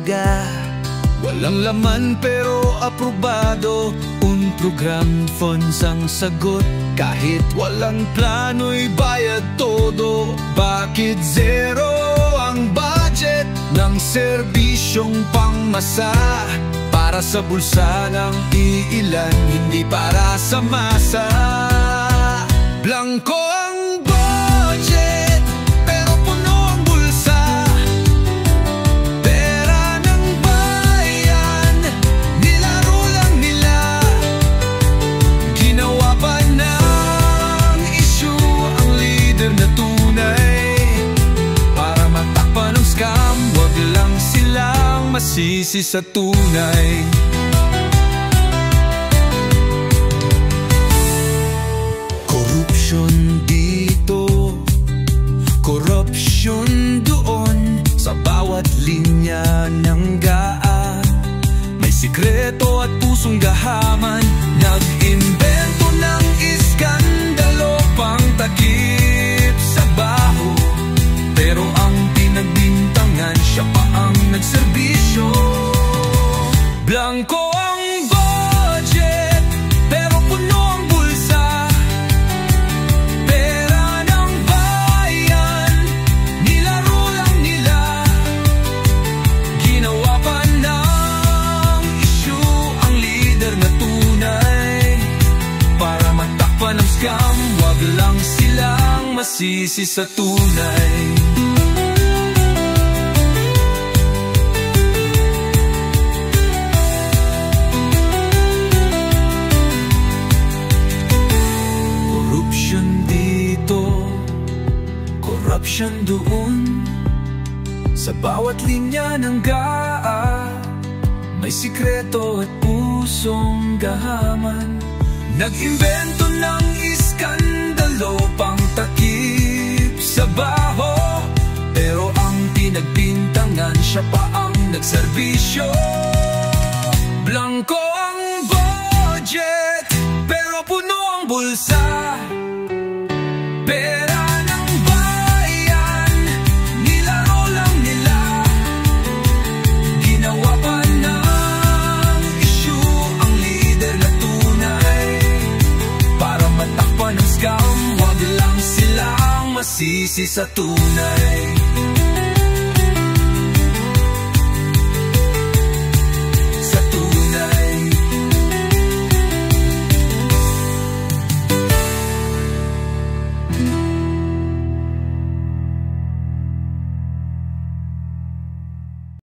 halaga. Walang laman pero aprobado, un program funds ang sagot. Kahit walang plano'y bayad todo. Bakit zero ang budget ng serbisyong pangmasa? Para sa bulsa ng iilan, hindi para sa masa. Blanco ang budget, pero puno ang bulsa. Pera ng bayan, nilaro lang nila. Ginawa pa ng issue ang leader na tunay. Para matakpan ng scam, wag lang silang masisi sa tunay. Korupsyon dito, korupsyon doon. Sa bawat linya ng GAA may sikreto at pusong gahaman. Nag-imbento ng iskandalo, pang takip sa baho. Pero ang pinagbintangan, siya pa ang nagserbisyo. Blanco ang budget, pero puno ang bulsa. Pera ng bayan, nilaro lang nila. Ginawa pa ng issue ang leader na tunay. Para matakpan ng scam, wag lang silang masisi sa tunay. Korupsyon doon, sa bawat linya ng GAA may sikreto at pusong gahaman. Nag-imbento ng iskandalo, pang takip sa baho. Pero ang pinagbintangan, siya pa ang nagserbisyo. Blanco ang budget, pero puno ang bulsa. Pera ng bayan, nilaro lang nila. Ginawa pa ng issue ang leader na tunay. Para matakpan ng scam, wag lang silang masisi sa tunay.